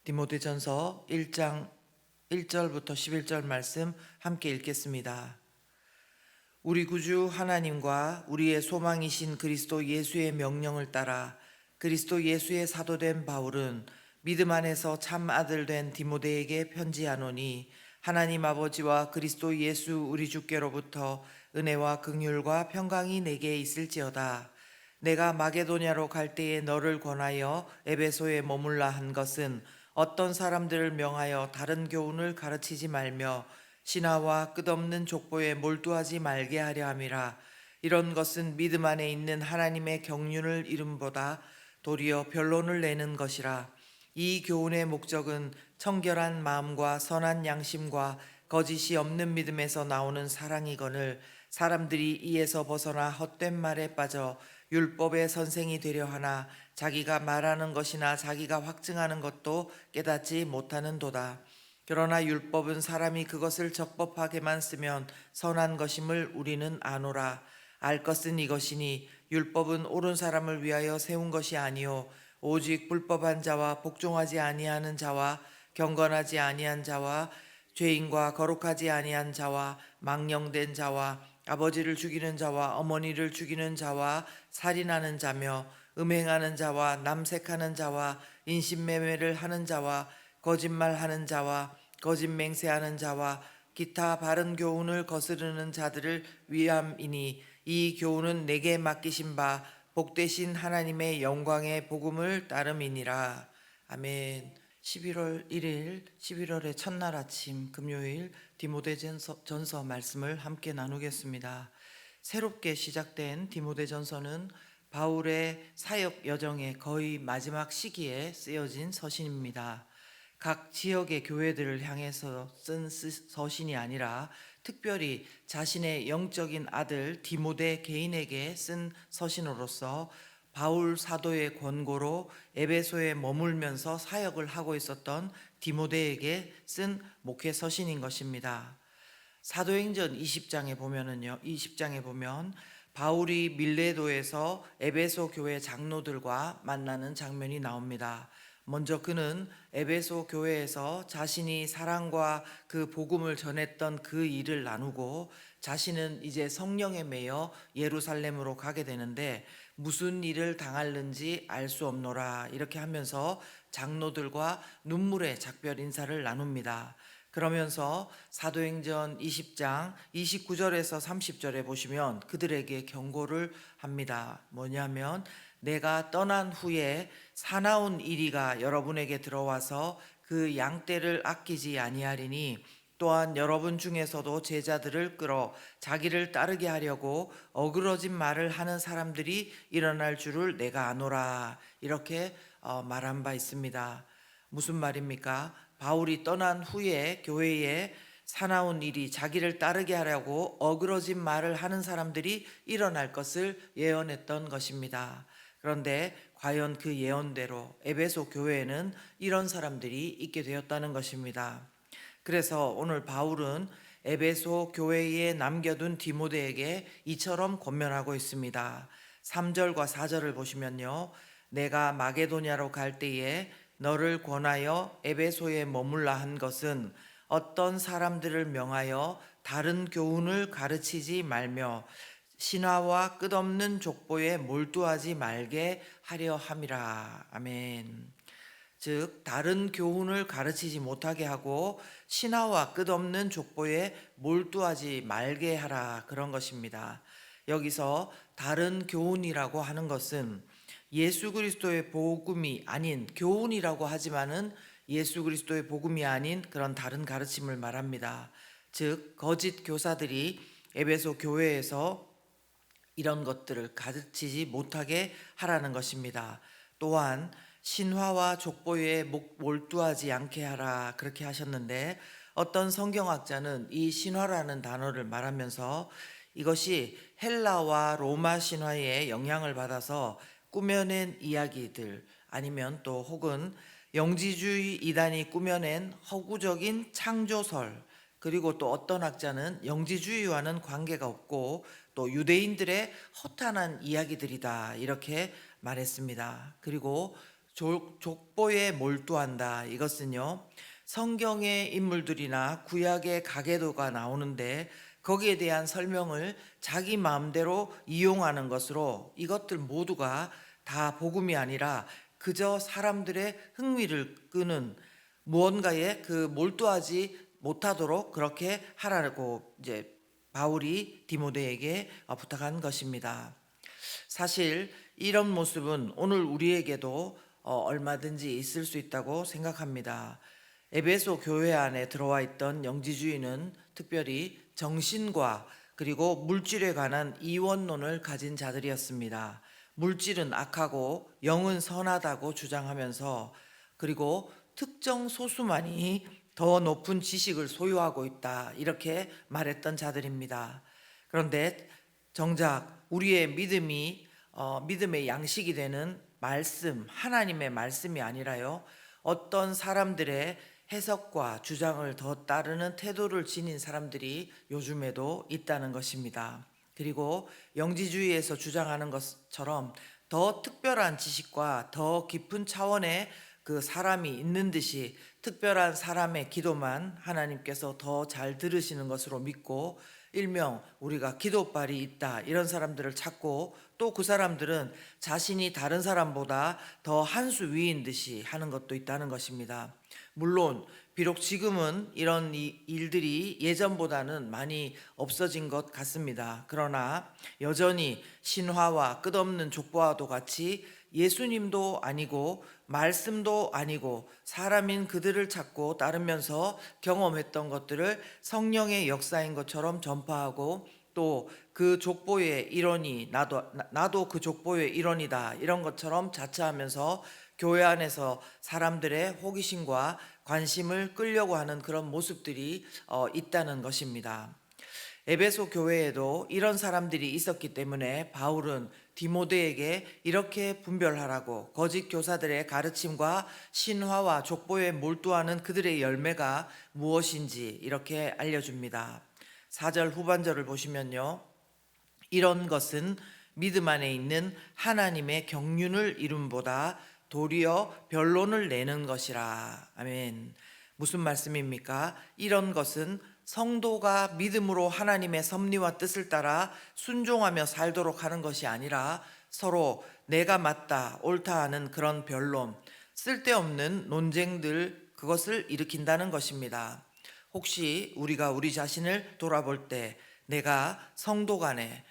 디모데전서 1장 1절부터 11절 말씀 함께 읽겠습니다. 우리 구주 하나님과 우리의 소망이신 그리스도 예수의 명령을 따라 그리스도 예수의 사도된 바울은 믿음 안에서 참 아들 된 디모데에게 편지하노니, 하나님 아버지와 그리스도 예수 우리 주께로부터 은혜와 긍휼과 평강이 내게 있을지어다. 내가 마게도냐로 갈 때에 너를 권하여 에베소에 머물라 한 것은 어떤 사람들을 명하여 다른 교훈을 가르치지 말며 신하와 끝없는 족보에 몰두하지 말게 하려 함이라. 이런 것은 믿음 안에 있는 하나님의 경륜을 이름보다 도리어 변론을 내는 것이라. 이 교훈의 목적은 청결한 마음과 선한 양심과 거짓이 없는 믿음에서 나오는 사랑이거늘, 사람들이 이에서 벗어나 헛된 말에 빠져 율법의 선생이 되려 하나 자기가 말하는 것이나 자기가 확증하는 것도 깨닫지 못하는도다. 그러나 율법은 사람이 그것을 적법하게만 쓰면 선한 것임을 우리는 아노라. 알 것은 이것이니 율법은 옳은 사람을 위하여 세운 것이 아니요 오직 불법한 자와 복종하지 아니하는 자와 경건하지 아니한 자와 죄인과 거룩하지 아니한 자와 망령된 자와 아버지를 죽이는 자와 어머니를 죽이는 자와 살인하는 자며 음행하는 자와 남색하는 자와 인신매매를 하는 자와 거짓말하는 자와 거짓 맹세하는 자와 기타 바른 교훈을 거스르는 자들을 위함이니, 이 교훈은 내게 맡기신 바 복되신 하나님의 영광의 복음을 따름이니라. 아멘. 11월 1일 11월의 첫날 아침 금요일 디모데전서 말씀을 함께 나누겠습니다. 새롭게 시작된 디모데전서는 바울의 사역 여정의 거의 마지막 시기에 쓰여진 서신입니다. 각 지역의 교회들을 향해서 쓴 서신이 아니라 특별히 자신의 영적인 아들 디모데 개인에게 쓴 서신으로서 바울 사도의 권고로 에베소에 머물면서 사역을 하고 있었던 디모데에게 쓴 목회 서신인 것입니다. 사도행전 20장에 보면 바울이 밀레도에서 에베소 교회 장로들과 만나는 장면이 나옵니다. 먼저 그는 에베소 교회에서 자신이 사랑과 그 복음을 전했던 그 일을 나누고, 자신은 이제 성령에 매여 예루살렘으로 가게 되는데 무슨 일을 당할는지 알 수 없노라, 이렇게 하면서 장로들과 눈물의 작별 인사를 나눕니다. 그러면서 사도행전 20장 29절에서 30절에 보시면 그들에게 경고를 합니다. 뭐냐면, 내가 떠난 후에 사나운 이리가 여러분에게 들어와서 그 양떼를 아끼지 아니하리니, 또한 여러분 중에서도 제자들을 끌어 자기를 따르게 하려고 어그러진 말을 하는 사람들이 일어날 줄을 내가 아노라, 이렇게 말한 바 있습니다. 무슨 말입니까? 바울이 떠난 후에 교회에 사나운 일이, 자기를 따르게 하려고 어그러진 말을 하는 사람들이 일어날 것을 예언했던 것입니다. 그런데 과연 그 예언대로 에베소 교회에는 이런 사람들이 있게 되었다는 것입니다. 그래서 오늘 바울은 에베소 교회에 남겨둔 디모데에게 이처럼 권면하고 있습니다. 3절과 4절을 보시면요, 내가 마게도냐로 갈 때에 너를 권하여 에베소에 머물라 한 것은 어떤 사람들을 명하여 다른 교훈을 가르치지 말며 신화와 끝없는 족보에 몰두하지 말게 하려 함이라. 아멘. 즉, 다른 교훈을 가르치지 못하게 하고 신화와 끝없는 족보에 몰두하지 말게 하라, 그런 것입니다. 여기서 다른 교훈이라고 하는 것은 예수 그리스도의 복음이 아닌, 교훈이라고 하지만은 예수 그리스도의 복음이 아닌 그런 다른 가르침을 말합니다. 즉, 거짓 교사들이 에베소 교회에서 이런 것들을 가르치지 못하게 하라는 것입니다. 또한 신화와 족보에 몰두하지 않게 하라, 그렇게 하셨는데, 어떤 성경학자는 이 신화라는 단어를 말하면서 이것이 헬라와 로마 신화의 영향을 받아서 꾸며낸 이야기들, 아니면 또 혹은 영지주의 이단이 꾸며낸 허구적인 창조설, 그리고 또 어떤 학자는 영지주의와는 관계가 없고 또 유대인들의 허탄한 이야기들이다, 이렇게 말했습니다. 그리고 족보에 몰두한다. 이것은요, 성경의 인물들이나 구약의 가계도가 나오는데 거기에 대한 설명을 자기 마음대로 이용하는 것으로 이것들 모두가 다 복음이 아니라 그저 사람들의 흥미를 끄는 무언가에 몰두하지 못하도록 그렇게 하라고 이제 바울이 디모데에게 부탁한 것입니다. 사실 이런 모습은 오늘 우리에게도 얼마든지 있을 수 있다고 생각합니다. 에베소 교회 안에 들어와 있던 영지주의는 특별히 정신과 그리고 물질에 관한 이원론을 가진 자들이었습니다. 물질은 악하고 영은 선하다고 주장하면서 그리고 특정 소수만이 더 높은 지식을 소유하고 있다 이렇게 말했던 자들입니다. 그런데 정작 우리의 믿음의 양식이 되는 말씀, 하나님의 말씀이 아니라요, 어떤 사람들의 해석과 주장을 더 따르는 태도를 지닌 사람들이 요즘에도 있다는 것입니다. 그리고 영지주의에서 주장하는 것처럼 더 특별한 지식과 더 깊은 차원의 그 사람이 있는 듯이 특별한 사람의 기도만 하나님께서 더 잘 들으시는 것으로 믿고 일명 우리가 기도빨이 있다 이런 사람들을 찾고 또 그 사람들은 자신이 다른 사람보다 더 한 수 위인 듯이 하는 것도 있다는 것입니다. 물론 비록 지금은 이런 일들이 예전보다는 많이 없어진 것 같습니다. 그러나 여전히 신화와 끝없는 족보와도 같이 예수님도 아니고 말씀도 아니고 사람인 그들을 찾고 따르면서 경험했던 것들을 성령의 역사인 것처럼 전파하고 또 그 족보의 일원이 나도 그 족보의 일원이다 이런 것처럼 자처하면서 교회 안에서 사람들의 호기심과 관심을 끌려고 하는 그런 모습들이 있다는 것입니다. 에베소 교회에도 이런 사람들이 있었기 때문에 바울은 디모데에게 이렇게 분별하라고 거짓 교사들의 가르침과 신화와 족보에 몰두하는 그들의 열매가 무엇인지 이렇게 알려줍니다. 4절 후반절을 보시면요, 이런 것은 믿음 안에 있는 하나님의 경륜을 이룸보다 도리어 변론을 내는 것이라. 아멘. 무슨 말씀입니까? 이런 것은 성도가 믿음으로 하나님의 섭리와 뜻을 따라 순종하며 살도록 하는 것이 아니라 서로 내가 맞다, 옳다 하는 그런 변론, 쓸데없는 논쟁들, 그것을 일으킨다는 것입니다. 혹시 우리가 우리 자신을 돌아볼 때 내가 성도 간에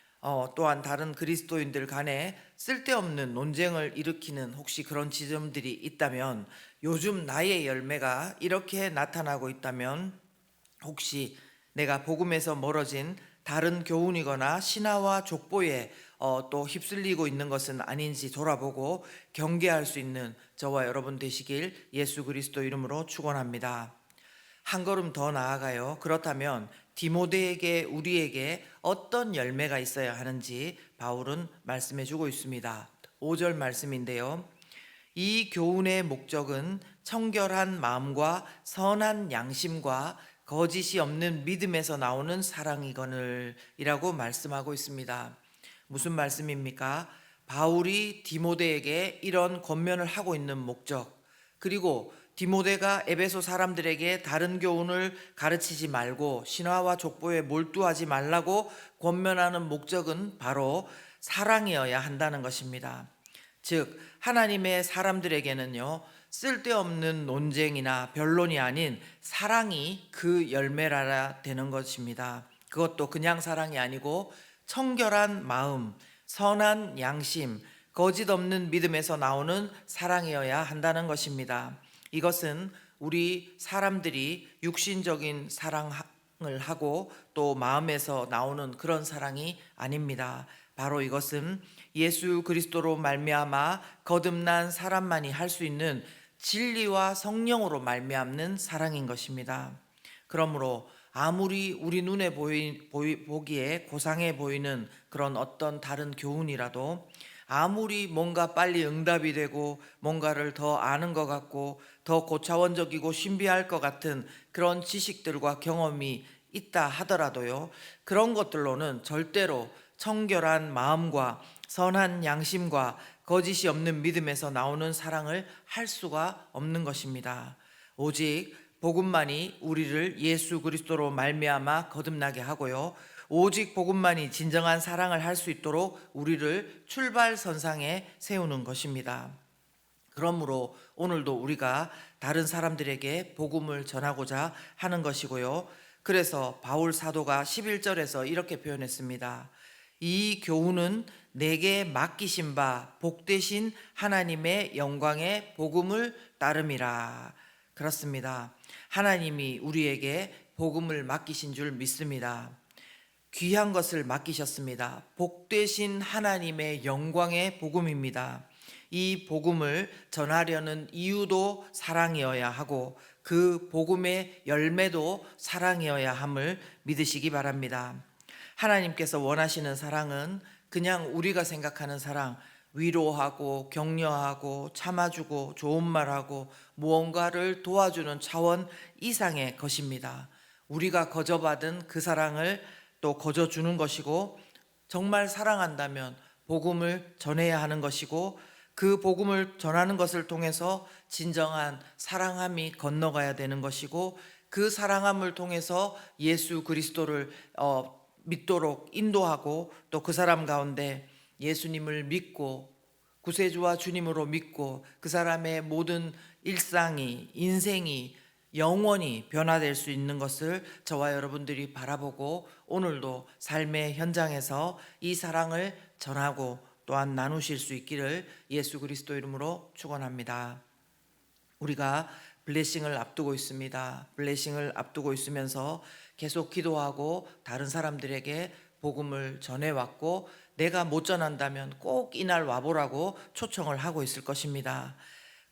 또한 다른 그리스도인들 간에 쓸데없는 논쟁을 일으키는 혹시 그런 지점들이 있다면, 요즘 나의 열매가 이렇게 나타나고 있다면 혹시 내가 복음에서 멀어진 다른 교훈이거나 신화와 족보에 또 휩쓸리고 있는 것은 아닌지 돌아보고 경계할 수 있는 저와 여러분 되시길 예수 그리스도 이름으로 축원합니다. 한 걸음 더 나아가요. 그렇다면 디모데에게 우리에게 어떤 열매가 있어야 하는지 바울은 말씀해 주고 있습니다. 5절 말씀인데요. 이 교훈의 목적은 청결한 마음과 선한 양심과 거짓이 없는 믿음에서 나오는 사랑이거늘 이라고 말씀하고 있습니다. 무슨 말씀입니까? 바울이 디모데에게 이런 권면을 하고 있는 목적, 그리고 디모데가 에베소 사람들에게 다른 교훈을 가르치지 말고 신화와 족보에 몰두하지 말라고 권면하는 목적은 바로 사랑이어야 한다는 것입니다. 즉 하나님의 사람들에게는요, 쓸데없는 논쟁이나 변론이 아닌 사랑이 그 열매라 되는 것입니다. 그것도 그냥 사랑이 아니고 청결한 마음, 선한 양심, 거짓 없는 믿음에서 나오는 사랑이어야 한다는 것입니다. 이것은 우리 사람들이 육신적인 사랑을 하고 또 마음에서 나오는 그런 사랑이 아닙니다. 바로 이것은 예수 그리스도로 말미암아 거듭난 사람만이 할 수 있는 진리와 성령으로 말미암는 사랑인 것입니다. 그러므로 아무리 우리 눈에 보기에 고상해 보이는 그런 어떤 다른 교훈이라도, 아무리 뭔가 빨리 응답이 되고 뭔가를 더 아는 것 같고 더 고차원적이고 신비할 것 같은 그런 지식들과 경험이 있다 하더라도요, 그런 것들로는 절대로 청결한 마음과 선한 양심과 거짓이 없는 믿음에서 나오는 사랑을 할 수가 없는 것입니다. 오직 복음만이 우리를 예수 그리스도로 말미암아 거듭나게 하고요. 오직 복음만이 진정한 사랑을 할 수 있도록 우리를 출발선상에 세우는 것입니다. 그러므로 오늘도 우리가 다른 사람들에게 복음을 전하고자 하는 것이고요. 그래서 바울 사도가 11절에서 이렇게 표현했습니다. 이 교훈은 내게 맡기신 바 복되신 하나님의 영광의 복음을 따름이라. 그렇습니다. 하나님이 우리에게 복음을 맡기신 줄 믿습니다. 귀한 것을 맡기셨습니다. 복되신 하나님의 영광의 복음입니다. 이 복음을 전하려는 이유도 사랑이어야 하고 그 복음의 열매도 사랑이어야 함을 믿으시기 바랍니다. 하나님께서 원하시는 사랑은 그냥 우리가 생각하는 사랑, 위로하고 격려하고 참아주고 좋은 말하고 무언가를 도와주는 차원 이상의 것입니다. 우리가 거저받은 그 사랑을 또 거저주는 것이고, 정말 사랑한다면 복음을 전해야 하는 것이고, 그 복음을 전하는 것을 통해서 진정한 사랑함이 건너가야 되는 것이고, 그 사랑함을 통해서 예수 그리스도를 믿도록 인도하고, 또 그 사람 가운데 예수님을 믿고 구세주와 주님으로 믿고 그 사람의 모든 일상이, 인생이 영원히 변화될 수 있는 것을 저와 여러분들이 바라보고 오늘도 삶의 현장에서 이 사랑을 전하고 또한 나누실 수 있기를 예수 그리스도 이름으로 축원합니다. 우리가 블레싱을 앞두고 있습니다. 블레싱을 앞두고 있으면서 계속 기도하고 다른 사람들에게 복음을 전해왔고, 내가 못 전한다면 꼭 이날 와보라고 초청을 하고 있을 것입니다.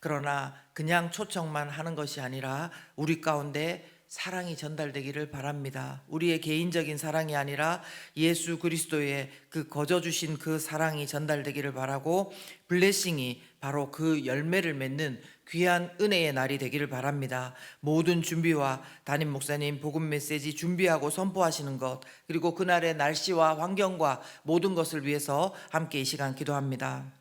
그러나 그냥 초청만 하는 것이 아니라 우리 가운데 사랑이 전달되기를 바랍니다. 우리의 개인적인 사랑이 아니라 예수 그리스도의 그 거저 주신 그 사랑이 전달되기를 바라고, 블레싱이 바로 그 열매를 맺는 귀한 은혜의 날이 되기를 바랍니다. 모든 준비와 담임 목사님 복음 메시지 준비하고 선포하시는 것, 그리고 그날의 날씨와 환경과 모든 것을 위해서 함께 이 시간 기도합니다.